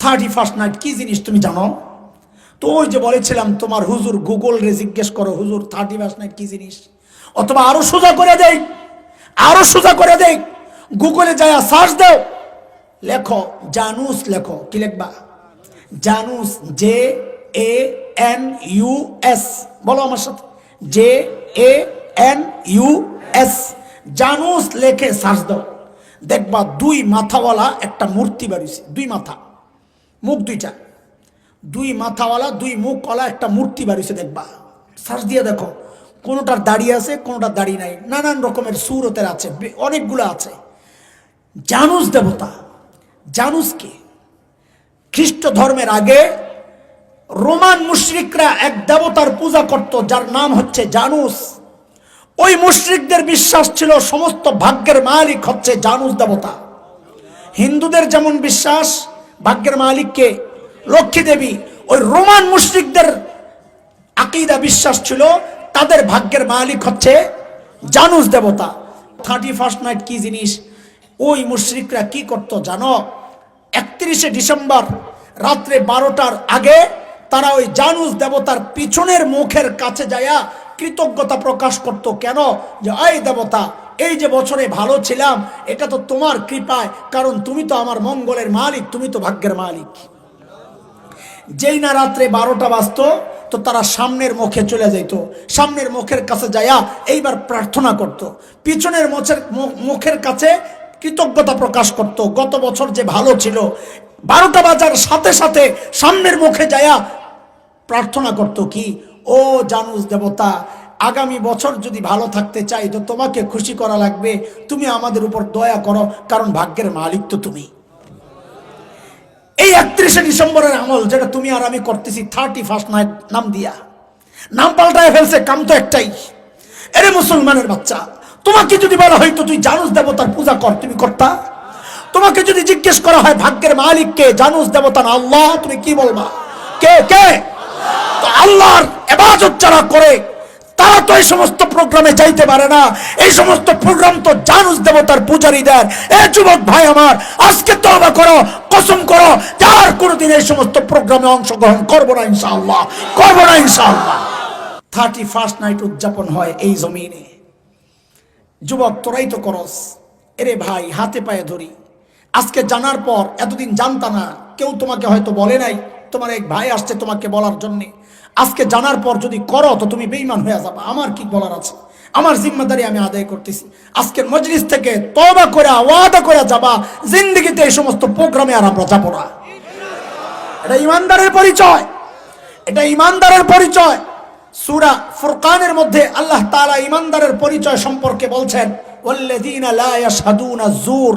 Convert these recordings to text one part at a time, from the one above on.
31st night কি জিনিস তুমি জানো? তো ওই যে বলেছিলাম তোমার হুজুর গুগল রে জিজ্ঞেস করো হুজুর 31st নাইট কি জিনিস, অথবা আরো সোজা করে দেই গুগলে যায় সার্চ দাও, লেখো জানুস, লেখো কি লিখবা? জানুস, JANUS, বলো আমার সাথে, JANUS, জানুস লেখে সার্চ দাও, দেখবা 2 মাথাওয়ালা একটা মূর্তি বেরিয়েছে। 2 মাথা, মুখ 2টা, 2 মাথাওয়ালা 2 মুখওয়ালা একটা মূর্তি বেরিয়েছে। দেখবা, সার্চ দিয়ে দেখো, কোনোটার দাড়ি আছে, কোনোটার দাড়ি নাই, নানান রকমের সুরতের আছে, অনেকগুলো আছে। জানুস দেবতা। জানুস কে? খ্রিস্ট ধর্মের আগে রোমান মুশরিকরা এক দেবতার পূজা করত যার নাম হচ্ছে জানুস। ওই মুশরিকদের বিশ্বাস ছিল সমস্ত ভাগ্যের মালিক হচ্ছে জানুস দেবতা। হিন্দুদের যেমন বিশ্বাস ভাগ্যের মালিককে লক্ষ্মী দেবী, ওই রোমান মুশরিকদের আকীদা বিশ্বাস ছিল তাদের ভাগ্যের মালিক হচ্ছে জানুস দেবতা। 31st নাইট কি জিনিস? ওই মুশরিকরা কি করত জানো? 31শে ডিসেম্বর রাত্রে 12টার আগে তারা ওই জানুস দেবতার পিছনের মুখের কাছে যায়া কৃতজ্ঞতা প্রকাশ করত। কেন? যে এই দেবতা, এই যে বছরে ভালো ছিলাম এটা তো তোমার কৃপায়, কারণ তুমি তো আমার মঙ্গলের মালিক, তুমি তো ভাগ্যের মালিক। যেই না রাত্রে 12টা বাজতো তো তারা সামনের মুখে চলে যেত, সামনের মুখের কাছে যায়া এইবার প্রার্থনা করত, পিছনের মুখের কাছে কৃতজ্ঞতা প্রকাশ করত। গত বছর যে ভালো ছিল, 12টা বাজার সাথে সাথে সামনের মুখে যায়া প্রার্থনা করত কি, ও জানুস দেবতা, আগামী বছর যদি ভালো থাকতে চাই তো তোমাকে খুশি করা লাগবে, তুমি আমাদের উপর দয়া করো, কারণ ভাগ্যের মালিক তো তুমি। এই 31শে ডিসেম্বরের আমল যেটা তুমি আর আমি করতেছি 31st নাইট নাম দিয়া, নাম পাল্টায় ফেলছে, কাম তো একটাই। এরে মুসলমানের বাচ্চা, তোমাকে যদি বলা হয়তো তুই জানুস দেবতার পূজা কর, তুমি করতা? তোমাকে যদি জিজ্ঞেস করা হয় ভাগ্যের মালিক কে, জানুস দেবতা না আল্লাহ, তুমি কি বলবা? কে কে? তো আল্লাহর ইবাদত যারা করে তারা তো এই সমস্ত প্রোগ্রামে যাইতে পারে না। এই সমস্ত প্রোগ্রাম তো জানুস দেবতার পূজারীদের। এ যুবক ভাই আমার, আজকে তওবা করো, কসম করো, যার কোনোদিন এই সমস্ত প্রোগ্রামে অংশগ্রহণ করবো না ইনশাআল্লাহ, করবো না ইনশাআল্লাহ। 31st নাইট উদযাপন হয় এই জমিনে। যুবক তোরাই তো করস। এরে ভাই, হাতে পায়ে ধরি, আজকে জানার পর, এতদিন জানতা না, কেউ তোমাকে হয়তো বলে নাই, তোমার এক ভাই আসছে তোমাকে বলার জন্যে, আজকে জানার পর যদি করো তো তুমি বেঈমান হয়ে যাবে। আমার কি বলার আছে? আমার জিম্মাদারি আমি আদায় করতেছি। আজকের মজলিস থেকে তওবা করে ওয়াদা করে যাবা, জিন্দেগিতে এই সমস্ত প্রোগ্রামে আর আমরা যাবো না। এটা ইমানদারের পরিচয়, এটা ইমানদারের পরিচয়। সূরা ফুরকানের মধ্যে আল্লাহ তাআলা ইমানদারের পরিচয় সম্পর্কে বলছেন, ওয়াল্লাযীনা লা ইয়াশহাদুনা যুর,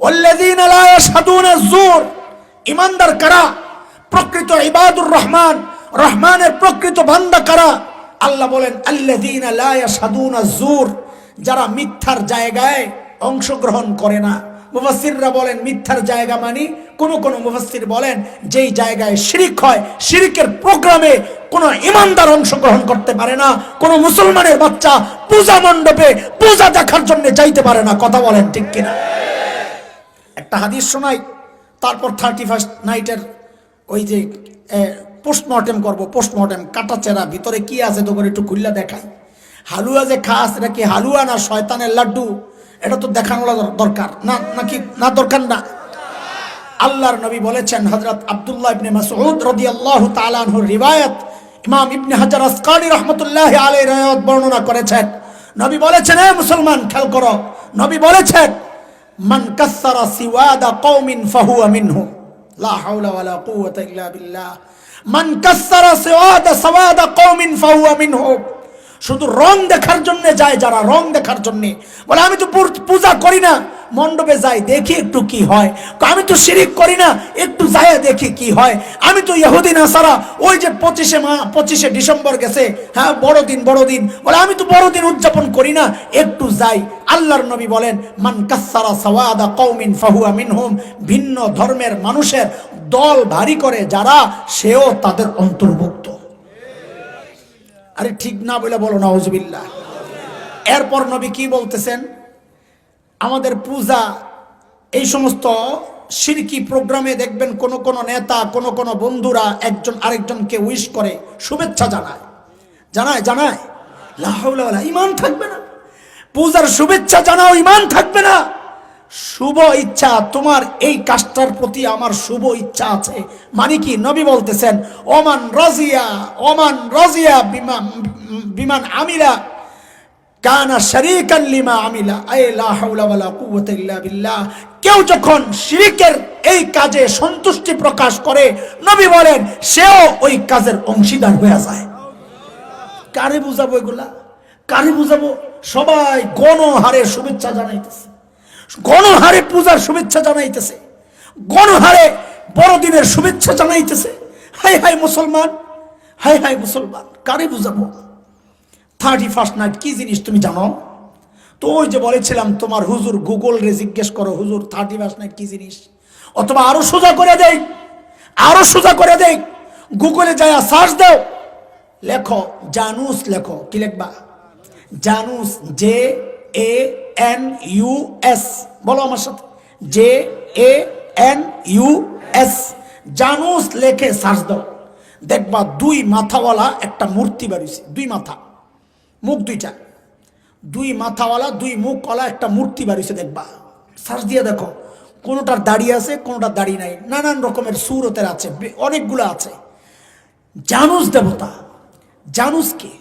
ওয়াল্লাযীনা লা ইয়াশহাদুনা যুর। ইমানদার কারা? প্রকৃত ইবাদুর রহমান, রহমানের প্রকৃত বান্দা কারা? আল্লাহ বলেন আল্লাযীনা লা ইয়াশহাদুনা যুর, যারা মিথ্যার জায়গায় অংশগ্রহণ করে না। মুফাসসিররা বলেন মিথ্যার জায়গা মানে, কোন কোন মুফাসসির বলেন যেই জায়গায় শিরক হয়, শিরকের প্রোগ্রামে কোন ইমানদার অংশগ্রহণ করতে পারে না। কোন মুসলমানের বাচ্চা পূজা মণ্ডপে পূজা দেখার জন্য যাইতে পারে না। কথা বলেন ঠিক কিনা? একটা হাদিস শোনাই, তারপর 31st নাইটের ওই যে পোস্টমর্টেম করবো। পোস্টমর্টেম, কাটা চেরা, ভিতরে কি আছে তো করে একটু খুললা দেখাই। হালুয়া যে খাস, এটা কি হালুয়া না শয়তানের লাড্ডু? এটা তো দেখানো দরকার না, নাকি না দরকার না? আল্লাহর নবী বলেছেন, হযরত আব্দুল্লাহ ইবনে মাসউদ রাদিয়াল্লাহু তাআলা আনহুর রিওয়ায়াত, ইমাম ইবনে হাজার আসকালী রাহমাতুল্লাহি আলাইহি রিওয়ায়াত বর্ণনা করেছেন। নবী বলেছেন, হে মুসলমান খেয়াল করো, নবী বলেছেন, মান কাসসারা সিওয়াদা কওমিন ফাহুয়া মিনহুম, লা হাওলা ওয়ালা কুওয়াতা ইল্লা বিল্লাহ। মান কাসসারা সাওয়াদা কওমিন ফাহুয়া মিনহুম। শুধু রং দেখার জন্য যায় যারা, রং দেখার জন্য বলে আমি তো পূজা করি না, মণ্ডপে যাই দেখি একটু কি হয়, আমি তো শিরিক করি না, একটু যাই দেখি কি হয়, আমি তো ইহুদি নাসারা, ওই যে 25শে ডিসেম্বর গেছে, হ্যাঁ বড়দিন বলে আমি তো বড়দিন উদযাপন করি না, একটু যাই। আল্লাহর নবী বলেন, মান কাসসারা সাওয়াদা কওমিন ফাহুয়া মিনহুম। ভিন্ন ধর্মের মানুষের দল ভারী করে যারা, সেও তাদের অন্তর্ভুক্ত। আরে ঠিক না বলে বলো নাউজুবিল্লাহ। এরপর নবী কি বলতেছেন? আমাদের পূজা, এই সমস্ত শিরকি প্রোগ্রামে দেখবেন কোন কোন নেতা কোন কোন বন্ধুরা একজন আরেকজনকে উইশ করে, শুভেচ্ছা জানায়, জানায় জানায় লা হাওলা ওয়ালা, ঈমান থাকবে না। পূজার শুভেচ্ছা জানাও, ঈমান থাকবে না। শুভ ইচ্ছা, তোমার এই কাজটার প্রতি আমার শুভ ইচ্ছা আছে, মানে কি? নবী বলতেছেন ওমান রাজিয়া বিমান আমিলা কানা শারীকান লিমা আমিলা, আই লা হাওলা ওয়ালা কুওয়াতা ইল্লা বিল্লাহ। কেউ যখন শিরকের এই কাজে সন্তুষ্টি প্রকাশ করে, নবী বলেন সেও ওই কাজের অংশীদার হয়ে যায়। কারে বুঝাবো এগুলা? কারে বুঝাবো? সবাই গণহারে শুভেচ্ছা জানাইতেছে, গণহারে পূজার শুভেচ্ছা জানাইতেছে, গণহারে বড়দিনের শুভেচ্ছা জানাইতেছে। হাই হাই মুসলমান, হাই হাই মুসলমান, কারে বুঝাবো? 31st নাইট কি জিনিস তুমি জানো? তো ওই যে বলেছিলাম তোমার হুজুর, গুগল রে জিজ্ঞেস করো হুজুর 31st নাইট কি জিনিস, অথবা আরো সোজা করে দেই, আরো সোজা করে দেই, গুগলে যায় সার্চ দাও, লেখো জানুস, লেখো, কি লিখবা? জানুস, JANUS, বলো আমার সাথে, JANUS, জানুস লেখে সার্চ দাও, দেখবা 2 মাথাওয়ালা একটা মূর্তি বেরিয়েছে, 2 মাথা, মুখ 2টা, 2 মাথাওয়ালা 2 মুখওয়ালা একটা মূর্তি বেরিয়েছে, দেখবা, সার্চ দিয়ে দেখো। কোনোটার দাড়ি আছে, কোনোটার দাড়ি নাই, নানান রকমের সুরতের আছে, অনেকগুলো আছে। জানুস দেবতা। জানুস কি?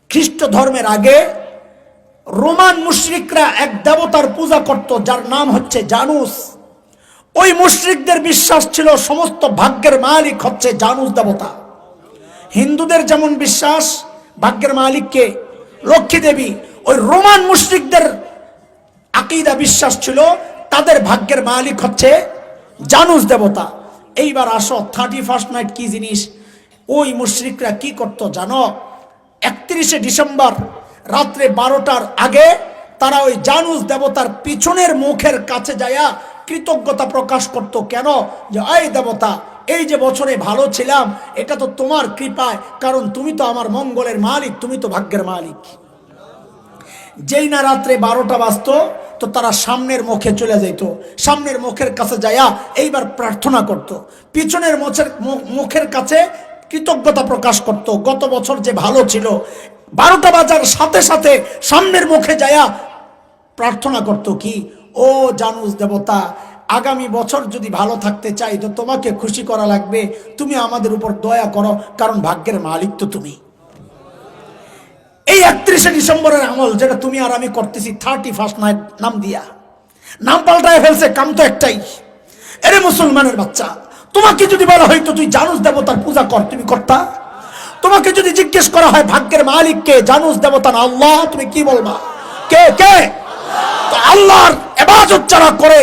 খ্রিস্ট ধর্মের আগে রোমান মুশরিকরা এক দেবতার পূজা করত, যার নাম হচ্ছে জানুস। ওই মুশরিকদের বিশ্বাস ছিল সমস্ত ভাগ্যের মালিক হচ্ছে জানুস দেবতা। হিন্দুদের যেমন বিশ্বাস ভাগ্যের মালিককে লক্ষ্মী দেবী, ওই রোমান মুশরিকদের আকীদা বিশ্বাস ছিল তাদের ভাগ্যের মালিক হচ্ছে জানুস দেবতা। এইবার আসো 31st নাইট কি জিনিস? ওই মুশরিকরা কি করত জানো? 31শে ডিসেম্বর রাত্রে 12টার আগে তারা ওই জানুস দেবতার পিছনের মুখের কাছে যায়া কৃতজ্ঞতা প্রকাশ করত। কেন? যে এই দেবতা, এই যে বছরে ভালো ছিলাম এটা তো তোমার কৃপায়, কারণ তুমি তো আমার মঙ্গলের মালিক, তুমি তো ভাগ্যের মালিক। যেই না রাত্রে 12টা বাজতো তো তারা সামনের মুখে চলে যেত, সামনের মুখের কাছে যায়া এইবার প্রার্থনা করত, পিছনের মুখের কাছে কৃতজ্ঞতা প্রকাশ করত। গত বছর যে ভালো ছিল, 12টা বাজার সাথে সাথে সামনের মুখে যায়া প্রার্থনা করত কি? ও জানুস দেবতা, আগামী বছর যদি ভালো থাকতে চাই তো তোমাকে খুশি করা লাগবে, তুমি আমাদের উপর দয়া করো, কারণ ভাগ্যের মালিক তো তুমি। এই 31শে ডিসেম্বরের আমল যেটা তুমি আর আমি করতেছি 31st নাইট নাম দিয়া, নাম পাল্টায় ফেলছে, কাম তো একটাই। এরে মুসলমানের বাচ্চা, তোমাকে যদি বলা হয়তো তুই জানুস দেবতার পূজা কর, তুমি করতা? তোমাকে যদি জিজ্ঞেস করা হয় ভাগ্যের মালিক কে, জানুস দেবতা না আল্লাহ, তুমি কি বলবা? কে কে? তো আল্লাহর ইবাদত যারা করে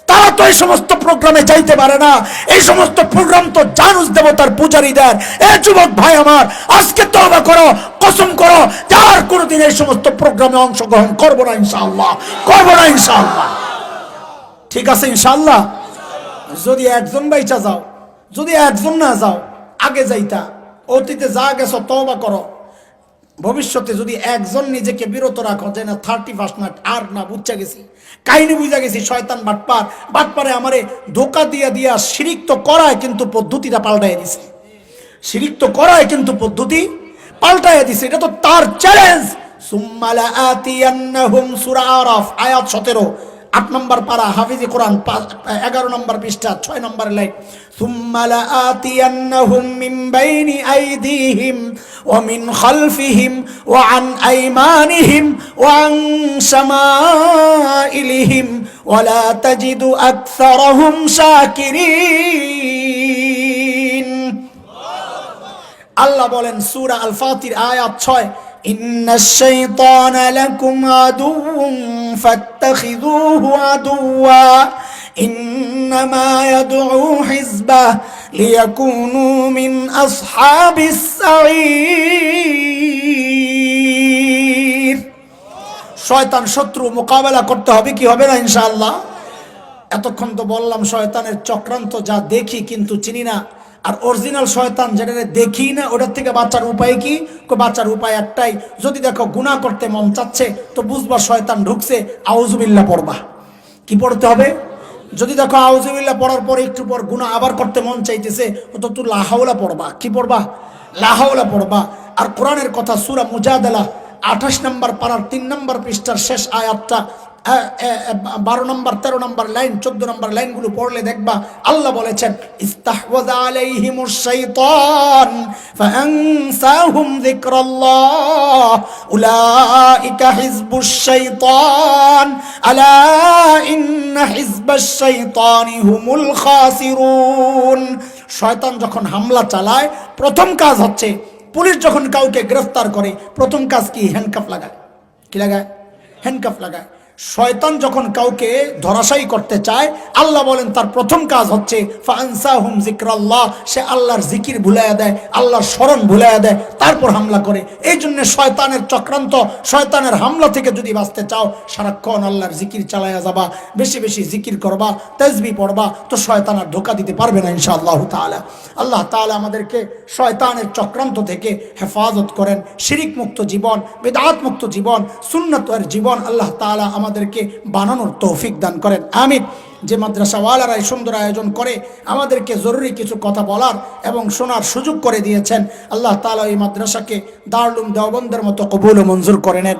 তারা তো এই সমস্ত প্রোগ্রামে যাইতে পারে না। এই সমস্ত প্রোগ্রাম তো জানুস দেবতার পূজারীদের। এ যুবক ভাই আমার, আজকে তওবা করো, কসম করো, যার কোনোদিন এই সমস্ত প্রোগ্রামে অংশগ্রহণ করবো না ইনশাআল্লাহ, করবো না ইনশাআল্লাহ। ঠিক আছে ইনশাআল্লাহ? যদি একজন বাইচা যাও, যদি একজন না যাও, আগে যাইতা, অতীতে যা গেছো তওবা করো। ভবিষ্যতে যদি একজন নিজেকে বিরত রাখো যে না 31st নাইট আর না, বুঝা গেছি, কাহিনী বুঝা গেছি, শয়তান বাটপার, বাটপারে আমারে ধোকা দিয়া দিয়া শিরিক তো করায় কিন্তু পদ্ধতিটা পাল্টাইয়া দিছে, শিরিক তো করায় কিন্তু পদ্ধতি পাল্টাইয়া দিছে। এটা তো তার চ্যালেঞ্জ। সুম্মা লাআতিয়ান্নাহুম, সূরা আরাফ আয়াত 17, 8 নম্বর পারা, হাফিজি কোরআন 11 নম্বর পৃষ্ঠা 6 নম্বর লাইন। সুম্মা লাআতিয়ান্নাহুম মিন বাইনি আইদিহিম ওয়া মিন খালফিহিম ওয়া আন আইমানিহিম ওয়া আন শামাইলিহিম ওয়া লা তাজিদু আকসারাহুম শাকিরিন। আল্লাহ বলেন সূরা আল ফাতির আয়াত 6, ইন্নাশ শাইতানা লাকুম আদুউন ফাত্তাখিযুহু আদুওয়া ইন্নামা ইয়াদউ হিজবাহ লিয়াকুনু মিন আসহাবিস সাঈর। শয়তান শত্রু, মোকাবেলা করতে হবে কি হবে না ইনশাআল্লাহ? এতক্ষণ তো বললাম শয়তানের চক্রান্ত যা দেখি কিন্তু চিনি না, আর অরিজিনাল শয়তান যেটা দেখি না ওটার থেকে বাঁচার উপায় কি? বাঁচার উপায় একটাই, যদি দেখো গুনাহ করতে মন চাচ্ছে তো বুঝবা শয়তান ঢুকছে, আউযুবিল্লাহ পড়বা। কি পড়তে হবে? যদি দেখো আউযুবিল্লাহ পড়ার পরে একটু পর গুনাহ আবার করতে মন চাইতেছে, ও তো লা হাওলা পড়বা। কি পড়বা? লা হাওলা পড়বা। আর কোরআনের কথা সূরা মুজাদালা 28 নম্বর পারার 3 নম্বর পৃষ্ঠার শেষ আয়াতটা 12 নম্বর 13 নম্বর লাইন 14 নম্বর লাইনগুলো পড়লে দেখবা আল্লাহ বলেছেন ইস্তাহওয়াযা আলাইহিমুশ শাইতান ফাআনসাহুম যিকরাল্লাহ উলাইকা হিজবুশ শাইতান আলা ইন্না হিজবাশ শাইতানি হুমুল খাসিরুন। শয়তান যখন হামলা চালায় প্রথম কাজ হচ্ছে, পুলিশ যখন কাউকে গ্রেফতার করে প্রথম কাজ কি? হ্যান্ডকাফ লাগায়। কি লাগায়? হ্যান্ডকাফ লাগায়। শয়তান যখন কাউকে ধরাশায়ী করতে চায় আল্লাহ বলেন তার প্রথম কাজ হচ্ছে ফাআনসাহুম যিকরাল্লাহ, সে আল্লাহর জিকির ভুলাইয়া দেয়, আল্লাহর স্মরণ ভুলাইয়া দেয়, তারপর হামলা করে। এই জন্য শয়তানের চক্রান্ত, শয়তানের হামলা থেকে যদি বাঁচতে চাও সারাক্ষণ আল্লাহর জিকির চালাইয়া যাবা, বেশি বেশি জিকির করবা, তাসবিহ পড়বা, তো শয়তান আর ধোঁকা দিতে পারবে না ইনশাআল্লাহ তাআলা। আল্লাহ তাআলা আমাদেরকে শয়তানের চক্রান্ত থেকে হেফাজত করেন। শিরিক মুক্ত জীবন, বিদআত মুক্ত জীবন, সুন্নতের জীবন আল্লাহ তাআলা আমাদেরকে বানানোর তৌফিক দান করেন, আমিন। যে মাদ্রাসাওয়ালারা এই সুন্দর আয়োজন করে আমাদেরকে জরুরি কিছু কথা বলার এবং শোনার সুযোগ করে দিয়েছেন, আল্লাহ তাআলা এই মাদ্রাসাকে দারুল উলুম দেওবন্দের মতো কবুল ও মঞ্জুর করে নেন।